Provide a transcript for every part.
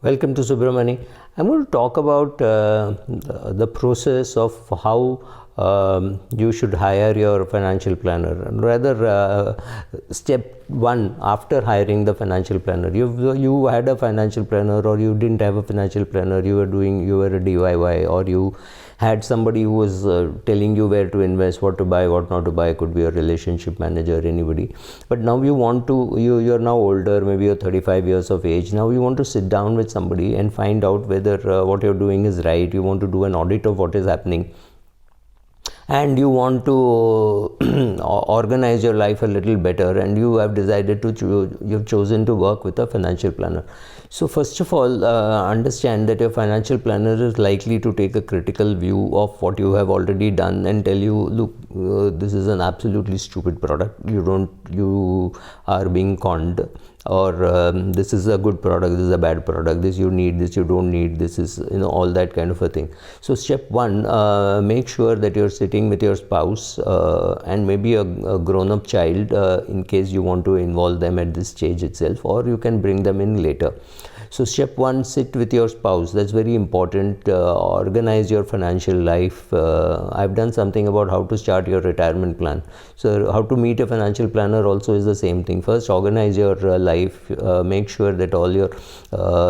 Welcome to Subramani. I'm going to talk about the process of how you should hire your financial planner. Rather, step one after hiring the financial planner. You had a financial planner, or you didn't have a financial planner. You were a DIY, or you had somebody who was telling you where to invest, what to buy, what not to buy. Could be a relationship manager, anybody. But now you're now older, maybe you're 35 years of age. Now you want to sit down with somebody and find out whether what you're doing is right. You want to do an audit of what is happening, and you want to organize your life a little better, and you have decided you've chosen to work with a financial planner. So first of all, understand that your financial planner is likely to take a critical view of what you have already done and tell you, look, this is an absolutely stupid product, you are being conned, or this is a good product, this is a bad product, this you need, this you don't need, this is all that kind of a thing. So step one, make sure that you're sitting with your spouse and maybe a grown-up child, in case you want to involve them at this stage itself, or you can bring them in later. So step one, sit with your spouse. That's very important. Organize your financial life. I've done something about how to start your retirement plan. So how to meet a financial planner also is the same thing. First, organize your life. Make sure that all your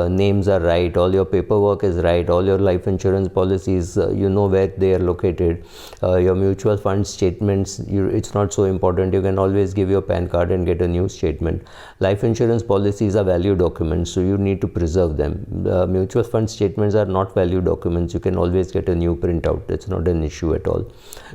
names are right, all your paperwork is right, all your life insurance policies, you know where they are located. Your mutual fund statements, it's not so important. You can always give your PAN card and get a new statement. Life insurance policies are value documents, so you need to preserve them. Mutual fund statements are not value documents. You can always get a new printout. That's not an issue at all.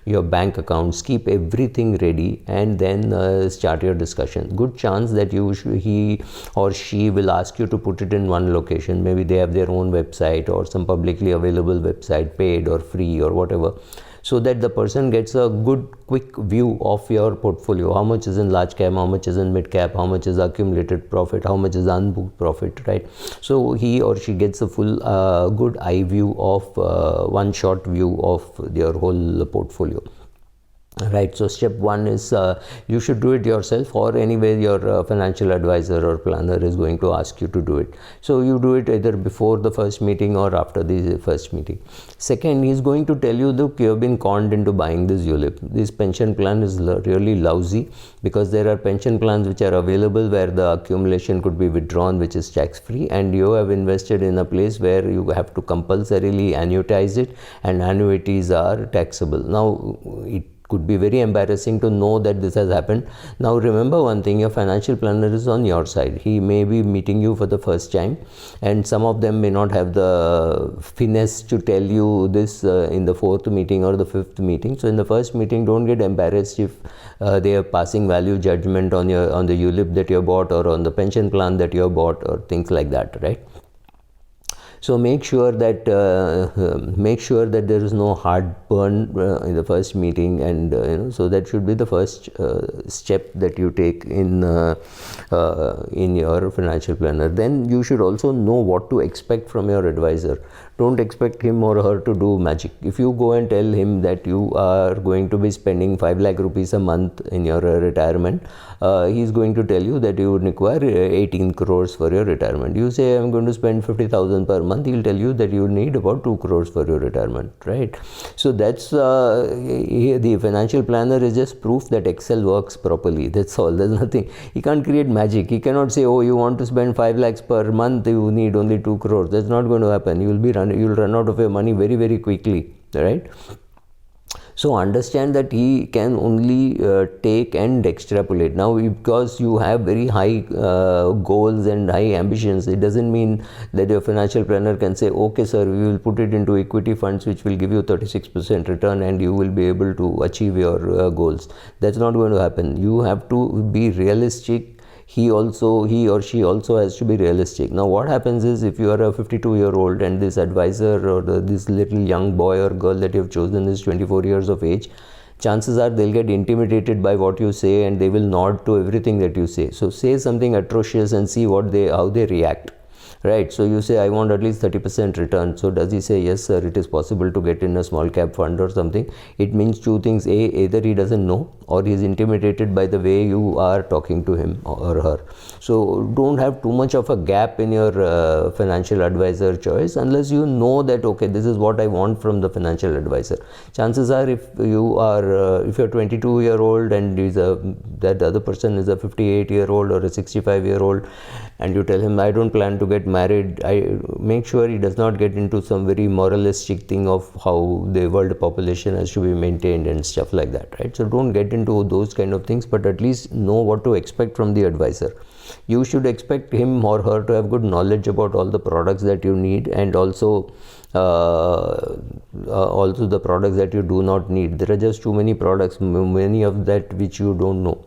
Your bank accounts, keep everything ready, and then start your discussion. Good chance that he or she will ask you to put it in one location. Maybe they have their own website or some publicly available website, paid or free or whatever, so that the person gets a good quick view of your portfolio. How much is in large cap, how much is in mid cap, how much is accumulated profit, how much is unbooked profit, right? So he or she gets a full good eye view of one shot view of your whole portfolio. Right. So step one is you should do it yourself, or anyway your financial advisor or planner is going to ask you to do it. So you do it either before the first meeting or after the first meeting. Second, he's going to tell you, look, you have been conned into buying this ULIP. This pension plan is really lousy, because there are pension plans which are available where the accumulation could be withdrawn, which is tax free, and you have invested in a place where you have to compulsorily annuitize it, and annuities are taxable. Now it could be very embarrassing to know that this has happened. Now remember one thing, your financial planner is on your side. He may be meeting you for the first time, and some of them may not have the finesse to tell you this in the fourth meeting or the fifth meeting. So in the first meeting, don't get embarrassed if they are passing value judgment on the ULIP that you bought, or on the pension plan that you bought, or things like that, right? So make sure that there is no heartburn in the first meeting, and so that should be the first step that you take in your financial planner. Then you should also know what to expect from your advisor. Don't expect him or her to do magic. If you go and tell him that you are going to be spending 5 lakh rupees a month in your retirement, he's going to tell you that you would require 18 crores for your retirement. You say, I'm going to spend 50,000 per month. He'll tell you that you need about 2 crores for your retirement, right? So that's the financial planner is just proof that Excel works properly. That's all. There's nothing. He can't create magic. He cannot say, oh, you want to spend 5 lakhs per month, you need only 2 crores. That's not going to happen. You'll run out of your money very, very quickly, right? So understand that he can only take and extrapolate. Now, because you have very high goals and high ambitions, it doesn't mean that your financial planner can say, okay sir, we will put it into equity funds which will give you 36% return and you will be able to achieve your goals. That's not going to happen. You have to be realistic. He or she also has to be realistic. Now what happens is, if you are a 52-year-old and this advisor or this little young boy or girl that you have chosen is 24 years of age, chances are they'll get intimidated by what you say and they will nod to everything that you say. So say something atrocious and see how they react. right? So you say I want at least 30% return. So does he say yes sir, it is possible to get in a small cap fund or something? It means two things: either he doesn't know, or he is intimidated by the way you are talking to him or her. So don't have too much of a gap in your financial advisor choice unless you know that okay, this is what I want from the financial advisor. Chances are, if you are if you're 22-year-old and that the other person is a 58-year-old or a 65-year-old, and you tell him I don't plan to get married, I make sure he does not get into some very moralistic thing of how the world population has to be maintained and stuff like that, right? So don't get into those kind of things, but at least know what to expect from the advisor. You should expect him or her to have good knowledge about all the products that you need, and also the products that you do not need. There are just too many products, many of that which you don't know.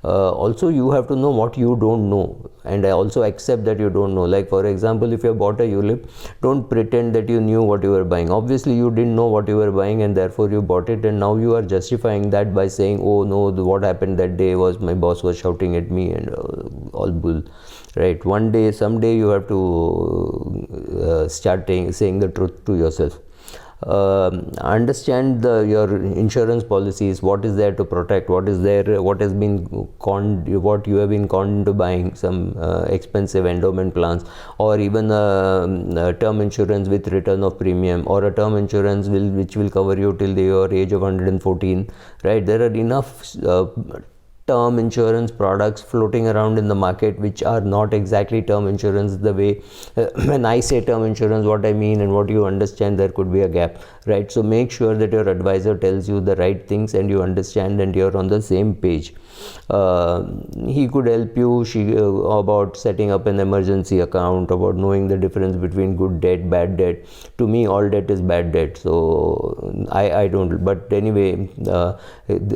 Also you have to know what you don't know, and I also accept that you don't know. Like for example, if you bought a ULIP, don't pretend that you knew what you were buying. Obviously you didn't know what you were buying, and therefore you bought it, and now you are justifying that by saying, oh no, what happened that day was my boss was shouting at me and all bull, right? Someday you have to start saying the truth to yourself. Understand your insurance policies, what is there to protect, what has been conned, what you have been conned into buying some expensive endowment plans, or even a term insurance with return of premium, or a term insurance which will cover you till your age of 114, right? There are enough term insurance products floating around in the market which are not exactly term insurance the way when I say term insurance, what I mean and what you understand, there could be a gap, right? So make sure that your advisor tells you the right things and you understand and you're on the same page. He could help you about setting up an emergency account, about knowing the difference between good debt, bad debt. To me, all debt is bad debt, so I don't, but anyway,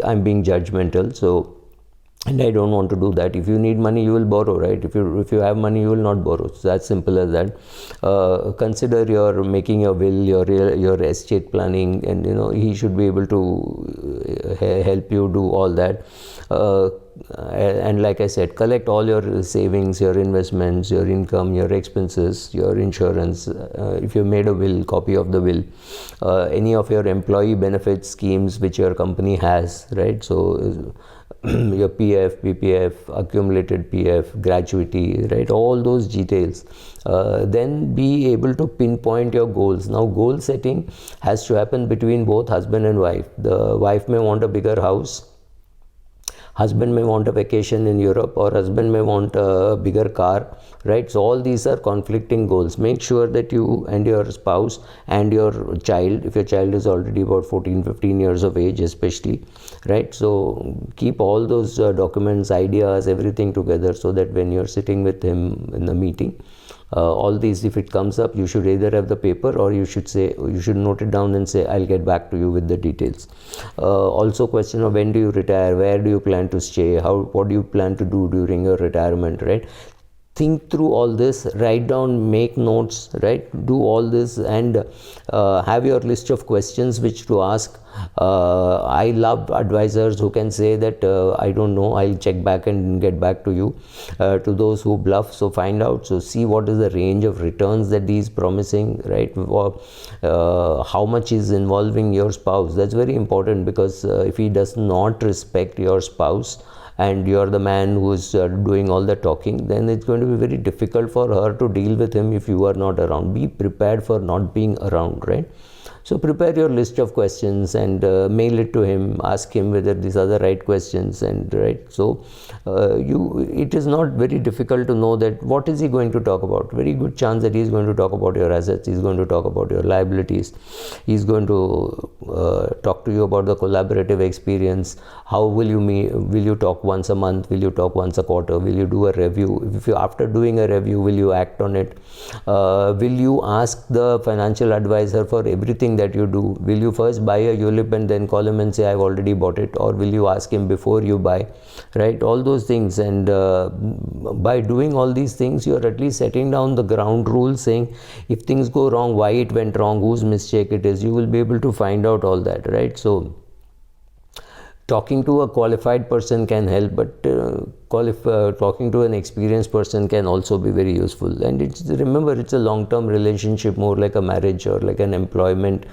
I'm being judgmental, so, and I don't want to do that. If you need money, you will borrow, right? If you have money, you will not borrow. So that's simple as that. Consider your making your will, your estate planning, and he should be able to help you do all that. And like I said, collect all your savings, your investments, your income, your expenses, your insurance. If you made a will, copy of the will, any of your employee benefit schemes which your company has, right? So your PF, PPF, accumulated PF, gratuity, right? All those details. Then be able to pinpoint your goals. Now, goal setting has to happen between both husband and wife. The wife may want a bigger house. Husband may want a vacation in Europe, or husband may want a bigger car, right? So all these are conflicting goals. Make sure that you and your spouse and your child, if your child is already about 14-15 years of age especially, right? So keep all those documents, ideas, everything together, so that when you're sitting with him in a meeting, all these, if it comes up, you should either have the paper, or you should note it down and say, I'll get back to you with the details. Also, question of when do you retire, where do you plan to stay, what do you plan to do during your retirement, right? Think through all this, write down, make notes, right? Do all this, and have your list of questions which to ask. I love advisors who can say that I don't know, I'll check back and get back to you. To those who bluff, so find out, so see what is the range of returns that he is promising, right? How much is involving your spouse. That's very important, because if he does not respect your spouse, and you're the man who is doing all the talking, then it's going to be very difficult for her to deal with him if you are not around. Be prepared for not being around, right? So prepare your list of questions and mail it to him. Ask him whether these are the right questions, and right. So it is not very difficult to know that what is he going to talk about. Very good chance that he is going to talk about your assets. He is going to talk about your liabilities. He is going to talk to you about the collaborative experience. How will you meet? Will you talk once a month? Will you talk once a quarter? Will you do a review? If you, after doing a review, will you act on it? Will you ask the financial advisor for everything that you do? Will you first buy a ULIP and then call him and say I've already bought it, or will you ask him before you buy, right? All those things. And by doing all these things, you are at least setting down the ground rules, saying if things go wrong, why it went wrong, whose mistake it is. You will be able to find out all that, right? So talking to a qualified person can help, but talking to an experienced person can also be very useful. And remember, it's a long-term relationship, more like a marriage or like an employment.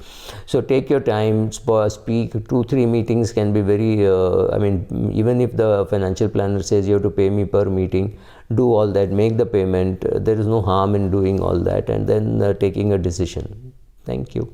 So take your time, speak. 2-3 meetings can be very even if the financial planner says you have to pay me per meeting, do all that, make the payment. There is no harm in doing all that and then taking a decision. Thank you.